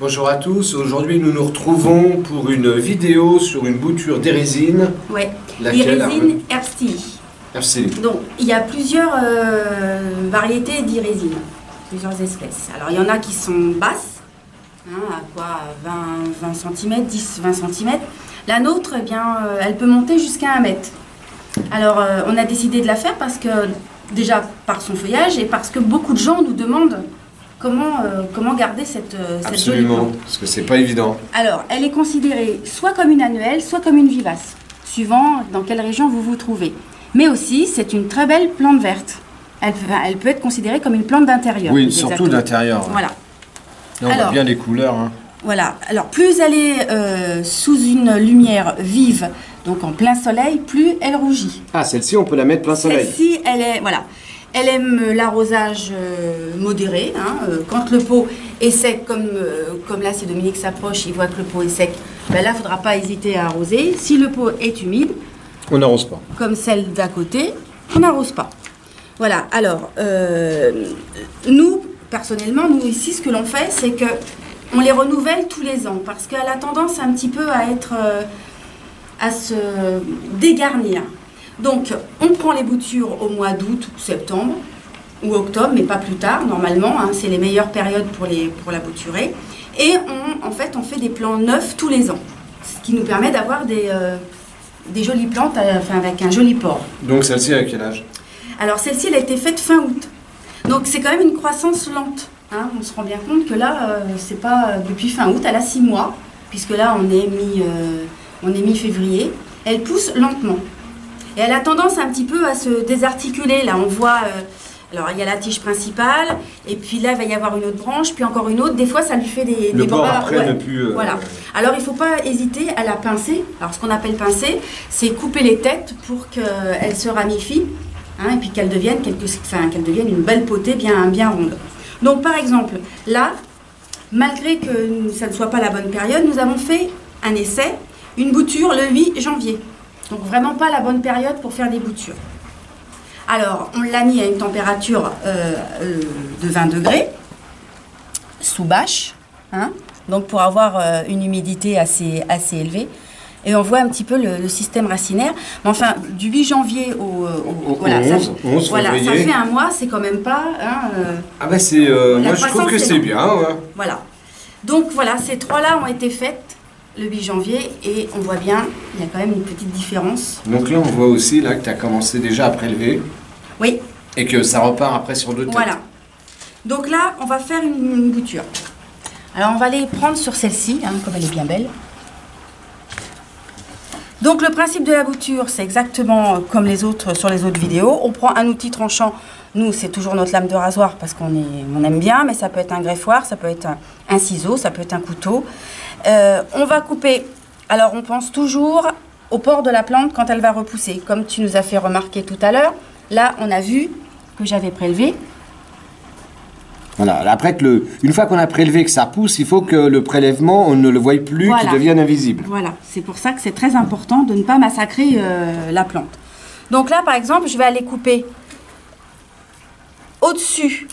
Bonjour à tous, aujourd'hui nous nous retrouvons pour une vidéo sur une bouture des résines. Oui, Laquelle, l'irésine Herbstili. Herbstili. Donc il y a plusieurs variétés d'irésine, plusieurs espèces. Alors il y en a qui sont basses, hein, à quoi 20 cm, 10-20 cm. La nôtre, eh bien, elle peut monter jusqu'à 1 mètre. Alors on a décidé de la faire parce que, déjà par son feuillage et parce que beaucoup de gens nous demandent comment garder cette jolie plante. Parce que c'est pas évident. Alors, elle est considérée soit comme une annuelle, soit comme une vivace, suivant dans quelle région vous vous trouvez. Mais aussi, c'est une très belle plante verte. Elle peut être considérée comme une plante d'intérieur. Oui, surtout d'intérieur. Voilà. Là, on voit bien les couleurs. Hein. Voilà. Alors, plus elle est sous une lumière vive, donc en plein soleil, plus elle rougit. Ah, celle-ci, on peut la mettre plein soleil. Celle-ci, elle est... Voilà. Elle aime l'arrosage modéré. Hein. Quand le pot est sec, comme là, si Dominique s'approche, il voit que le pot est sec, ben là, il ne faudra pas hésiter à arroser. Si le pot est humide, on n'arrose pas. Comme celle d'à côté, on n'arrose pas. Voilà. Alors, nous, personnellement, nous ici, ce que l'on fait, c'est que on les renouvelle tous les ans parce qu'elle a tendance un petit peu à se dégarnir. Donc, on prend les boutures au mois d'août, septembre ou octobre, mais pas plus tard, normalement. Hein, c'est les meilleures périodes pour la bouturer. Et en fait, on fait des plants neufs tous les ans. Ce qui nous permet d'avoir des jolies plantes avec un joli port. Donc, celle-ci, à quel âge? Alors, celle-ci, elle a été faite fin août. Donc, c'est quand même une croissance lente. Hein. On se rend bien compte que là, c'est pas depuis fin août, elle a 6 mois, puisque là, on est mi-février. Elle pousse lentement. Et elle a tendance un petit peu à se désarticuler. Là, on voit, alors il y a la tige principale, et puis là, il va y avoir une autre branche, puis encore une autre. Des fois, ça lui fait des bords après ne plus... Voilà. Alors, il ne faut pas hésiter à la pincer. Alors, ce qu'on appelle pincer, c'est couper les têtes pour qu'elle se ramifie, hein, et puis qu'elle devienne, une belle potée bien ronde. Donc, par exemple, là, malgré que ça ne soit pas la bonne période, nous avons fait un essai, une bouture le 8 janvier. Donc vraiment pas la bonne période pour faire des boutures. Alors, on l'a mis à une température de 20 degrés, sous bâche, hein, donc pour avoir une humidité assez élevée. Et on voit un petit peu le système racinaire. Mais enfin, du 8 janvier au voilà, 11 voilà, ça fait un mois, c'est quand même pas... Hein, ah ben c'est... moi je trouve que c'est bien. Ouais. Voilà. Donc voilà, ces trois-là ont été faites le 8 janvier, et on voit bien, il y a quand même une petite différence. Donc là, on voit aussi là, que tu as commencé déjà à prélever. Oui. Et que ça repart après sur deux têtes. Voilà. Donc là, on va faire une bouture. Alors, on va les prendre sur celle-ci, hein, comme elle est bien belle. Donc, le principe de la bouture, c'est exactement comme sur les autres vidéos. On prend un outil tranchant. Nous, c'est toujours notre lame de rasoir parce qu'on aime bien, mais ça peut être un greffoir, ça peut être un ciseau, ça peut être un couteau. On va couper, alors on pense toujours au port de la plante quand elle va repousser. Comme tu nous as fait remarquer tout à l'heure, là on a vu que j'avais prélevé. Voilà, après une fois qu'on a prélevé que ça pousse, il faut que le prélèvement, on ne le voie plus, qu'il devienne invisible. Voilà, c'est pour ça que c'est très important de ne pas massacrer la plante. Donc là par exemple, je vais aller couper au-dessus.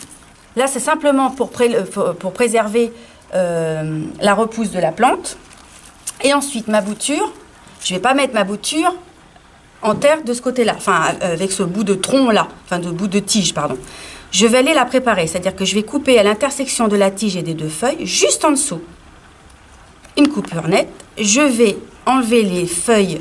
Là c'est simplement pour préserver la repousse de la plante. Et ensuite ma bouture, je ne vais pas mettre ma bouture en terre de ce côté-là, enfin avec ce bout de tronc là, enfin de bout de tige, pardon. Je vais aller la préparer, c'est-à-dire que je vais couper à l'intersection de la tige et des deux feuilles, juste en dessous. Une coupure nette. Je vais enlever les feuilles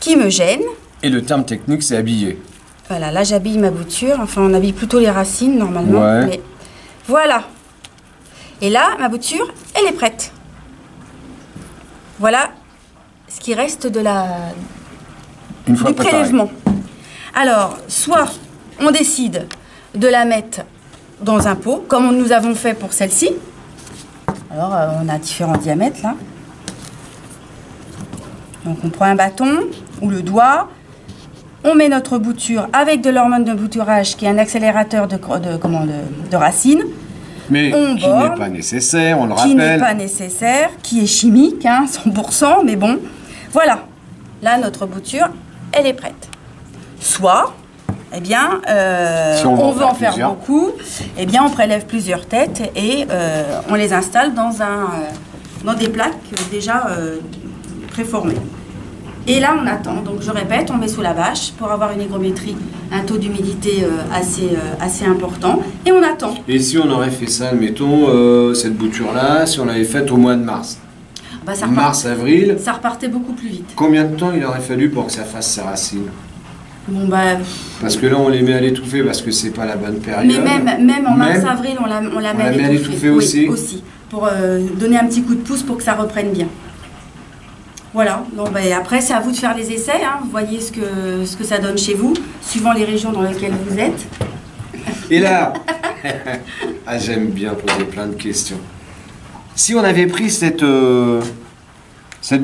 qui me gênent. Et le terme technique, c'est habiller. Voilà, là j'habille ma bouture, enfin on habille plutôt les racines normalement. Ouais. Mais voilà. Et là, ma bouture, elle est prête. Voilà ce qui reste de du prélèvement. Alors, soit on décide de la mettre dans un pot, comme nous avons fait pour celle-ci. Alors, on a différents diamètres, là. Donc, on prend un bâton ou le doigt. On met notre bouture avec de l'hormone de bouturage, qui est un accélérateur de racines. Mais qui n'est pas nécessaire, on le rappelle. Qui n'est pas nécessaire, qui est chimique, hein, 100%, mais bon, voilà. là, notre bouture, elle est prête. Soit, eh bien, si on veut en faire beaucoup, eh bien, on prélève plusieurs têtes et on les installe dans des plaques déjà préformées. Et là, on attend. Donc, je répète, on met sous la bâche pour avoir une hygrométrie, un taux d'humidité assez important. Et on attend. Et si on aurait fait ça, admettons, cette bouture-là, si on l'avait faite au mois de mars, bah, mars, avril, ça repartait beaucoup plus vite. Combien de temps il aurait fallu pour que ça fasse ses racines? Bon, bah, parce que là, on les met à l'étouffer parce que c'est pas la bonne période. Mais même en mars-avril, on la met à l'étouffer aussi. Oui, aussi. Pour donner un petit coup de pouce pour que ça reprenne bien. Voilà, donc, bah, après c'est à vous de faire les essais, hein. Vous voyez ce que ça donne chez vous, suivant les régions dans lesquelles vous êtes. Et là, ah, j'aime bien poser plein de questions. Si on avait pris cette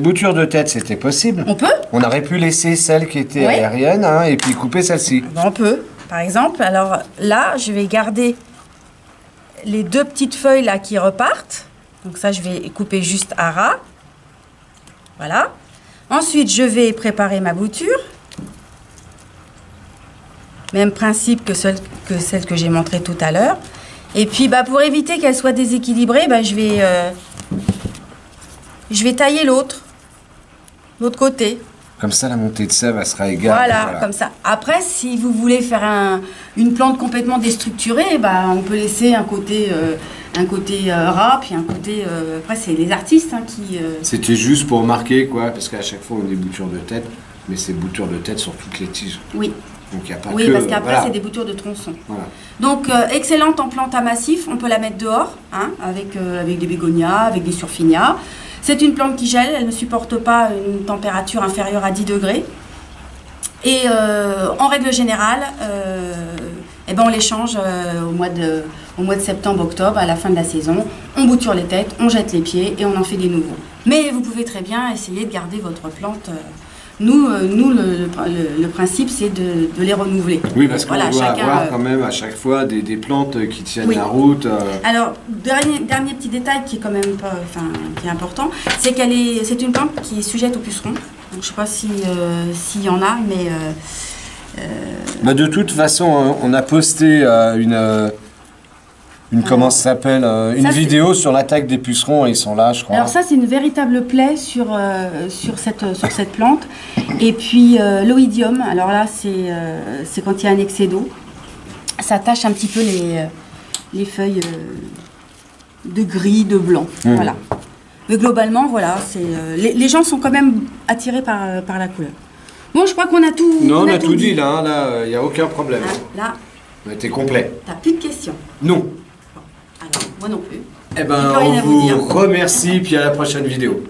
bouture de tête, c'était possible? On peut. On aurait pu laisser celle qui était aérienne, hein, et puis couper celle-ci. On peut, par exemple. Alors là, je vais garder les 2 petites feuilles là qui repartent. Donc ça, je vais couper juste à ras. Voilà. Ensuite, je vais préparer ma bouture. Même principe que celle que j'ai montrée tout à l'heure. Et puis, bah, pour éviter qu'elle soit déséquilibrée, bah, je vais tailler l'autre côté. Comme ça, la montée de sève, elle sera égale. Voilà, comme ça. Après, si vous voulez faire une plante complètement déstructurée, bah, on peut laisser un côté ras, puis un côté... après, c'est les artistes qui... C'était juste pour marquer, quoi, parce qu'à chaque fois, on a des boutures de tête, mais c'est boutures de tête sur toutes les tiges. Oui. Donc, il n'y a pas oui, parce qu'après, c'est des boutures de tronçons. Voilà. Donc, excellente en plante à massif. On peut la mettre dehors, hein, avec des bégonias, avec des surfinias. C'est une plante qui gèle, elle ne supporte pas une température inférieure à 10 degrés. Et en règle générale, eh ben on les change au mois de septembre, octobre, à la fin de la saison. On bouture les têtes, on jette les pieds et on en fait des nouveaux. Mais vous pouvez très bien essayer de garder votre plante. Nous, le principe, c'est de les renouveler. Oui, parce qu'on doit avoir quand même à chaque fois des plantes qui tiennent la route. Alors, dernier petit détail qui est quand même pas, qui est important, c'est c'est une plante qui est sujette aux pucerons. Donc, je ne sais pas s'il y en a, mais... Bah de toute façon, on a posté comment ça s'appelle une vidéo sur l'attaque des pucerons, et ils sont là, je crois. Alors ça, c'est une véritable plaie sur cette plante. Et puis l'oïdium, alors là, c'est quand il y a un excès d'eau. Ça tache un petit peu les feuilles de gris, de blanc. Voilà. Mais globalement, voilà, les gens sont quand même attirés par la couleur. Bon, je crois qu'on a tout. Non, on a tout dit là, il n'y a aucun problème. Là, on était complet. T'as plus de questions? Non. Alors, moi non plus. Eh ben, on vous remercie, puis à la prochaine vidéo.